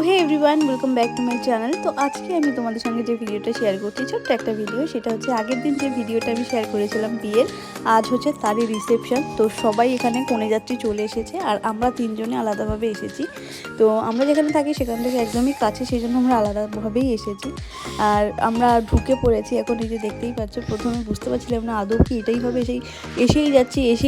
Hey everyone, welcome back to my channel. তো আজকে আমি তোমাদের সঙ্গে যে ভিডিওটা শেয়ার করছি, ছোট্ট একটা ভিডিও। সেটা হচ্ছে আগের দিন যে ভিডিওটা আমি শেয়ার করেছিলাম বিয়ের, আজ হচ্ছে তারই রিসেপশন। তো সবাই এখানে কনেযাত্রী চলে এসেছে আর আমরা তিনজনে আলাদাভাবে এসেছি। তো আমরা যেখানে থাকি সেখান থেকে একদমই কাছে, সেই জন্য আমরা আলাদাভাবেই এসেছি। আর আমরা ঢুকে পড়েছি এখন, এই যে দেখতেই পাচ্ছ। প্রথমে বুঝতে পারছিলাম না আদৌ কি এটাই হবে, এসেই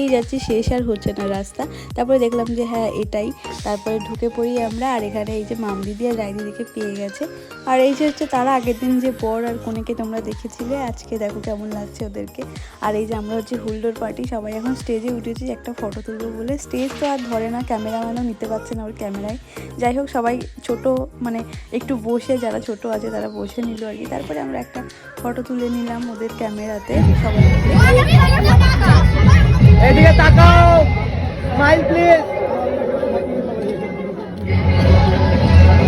যাচ্ছি, শেষ আর হচ্ছে না রাস্তা। তারপরে দেখলাম যে হ্যাঁ এটাই। তারপরে ঢুকে পড়ি আমরা, আর এখানে এই যে মাম দিদি আর রায় দিদিকে পেয়ে গেছে। আর এই যে হচ্ছে তারা আগের দিন যে বর আর কনেকে তোমরা দেখেছিলে, আজকে দেখো কেমন লাগছে ওদেরকে। আর এই যে আমরা হচ্ছে হুল্লোড় পার্টি, সবাই এখন স্টেজে উঠেছি একটা ফটো তুলবো বলে। স্টেজ তো আর ধরে না, ক্যামেরাম্যানও নিতে পারছে না ওর ক্যামেরায়। যাই হোক, সবাই ছোট মানে একটু বসে, যারা ছোট আছে তারা বসে নিল আর কি। তারপরে আমরা একটা ফটো তুলে নিলাম ওদের ক্যামেরাতে সবাই। এদিকে তাকাও, স্মাইল প্লিজ।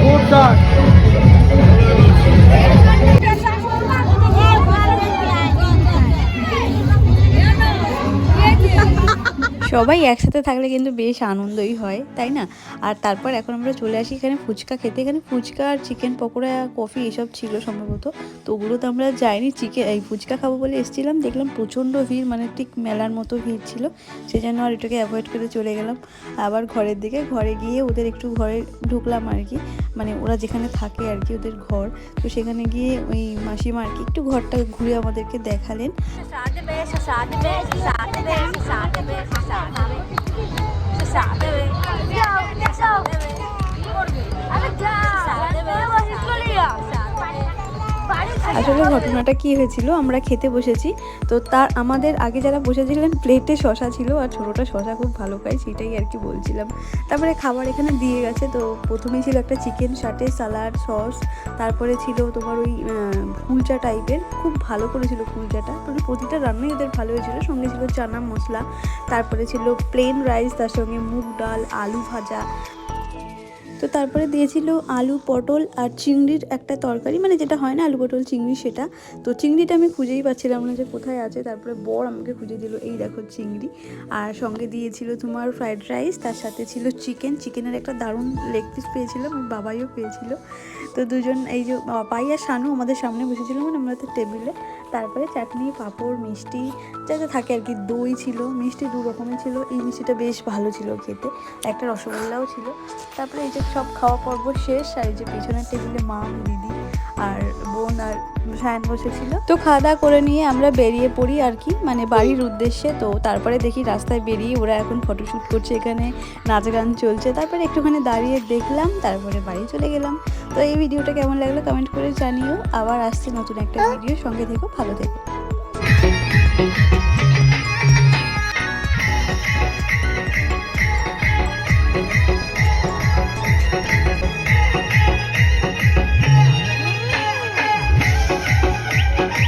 Good shot. সবাই একসাথে থাকলে কিন্তু বেশ আনন্দই হয়, তাই না? আর তারপর এখন আমরা চলে আসি এখানে ফুচকা খেতে। এখানে ফুচকা আর চিকেন পকোড়া, কফি এসব ছিল সম্ভবত। তো ওগুলো তো আমরা যাইনি, এই ফুচকা খাবো বলে এসেছিলাম। দেখলাম প্রচণ্ড ভিড়, মানে ঠিক মেলার মতো ভিড় ছিল। সেই জন্য আর এটাকে অ্যাভয়েড করে চলে গেলাম আবার ঘরের দিকে। ঘরে গিয়ে ওদের একটু ঘরে ঢুকলাম আর কি, মানে ওরা যেখানে থাকে আর কি, ওদের ঘর। তো সেখানে গিয়ে ওই মাসিমা আর কি একটু ঘরটা ঘুরে আমাদেরকে দেখালেন। আসলে ঘটনাটা কি হয়েছিল, আমরা খেতে বসেছি। তো আমাদের আগে যারা বসেছিলেন প্লেটে শশা ছিল, আর ছোটোটা শশা খুব ভালো খাই, সেটাই আর কি বলছিলাম। তারপরে খাবার এখানে দিয়ে গেছে। তো প্রথমেই ছিল একটা চিকেন সাটে, সালাড, সস। তারপরে ছিল তোমার ওই কুলচা টাইপের, খুব ভালো করেছিল কুলচাটা। মানে প্রতিটা রান্নাই ওদের ভালো হয়েছিল। সঙ্গে ছিল চানা মশলা। তারপরে ছিল প্লেন রাইস, তার সঙ্গে মুগ ডাল, আলু ভাজা। তো তারপরে দিয়েছিল আলু পটল আর চিংড়ির একটা তরকারি, মানে যেটা হয় না আলু পটল চিংড়ি, সেটা। তো চিংড়িটা আমি খুঁজেই পাচ্ছিলাম না যে কোথায় আছে। তারপরে বর আমাকে খুঁজে দিল, এই দেখো চিংড়ি। আর সঙ্গে দিয়েছিল তোমার ফ্রাইড রাইস, তার সাথে ছিল চিকেনের একটা দারুণ লেগ পিস পেয়েছিলাম, বাবাইও পেয়েছিল। তো দুজন, এই যে পাই আর শানু আমাদের সামনে বসেছিল, মানে আমাদের টেবিলে। তারপরে চাটনি, পাঁপড়, মিষ্টি যা যা থাকে আর কি। দই ছিল, মিষ্টি দু রকমের ছিল। এই মিষ্টিটা বেশ ভালো ছিল খেতে, একটা রসগোল্লাও ছিল। তারপরে এই যে সব খাওয়া পর্ব শেষ, আর এই যে পেছনের টেবিলে মাম, দিদি আর বোন আর ফ্যান বসেছিল। তো খাওয়া দাওয়া করে নিয়ে আমরা বেরিয়ে পড়ি আর কি, মানে বাড়ির উদ্দেশ্যে। তো তারপরে দেখি রাস্তায় বেরিয়ে ওরা এখন ফটোশ্যুট করছে, এখানে নাচ গান চলছে। তারপরে একটুখানি দাঁড়িয়ে দেখলাম, তারপরে বাড়ি চলে গেলাম। তো এই ভিডিওটা কেমন লাগলো কমেন্ট করে জানিও। আবার আসছে নতুন একটা ভিডিও, সঙ্গে থেকো, ভালো থেকো।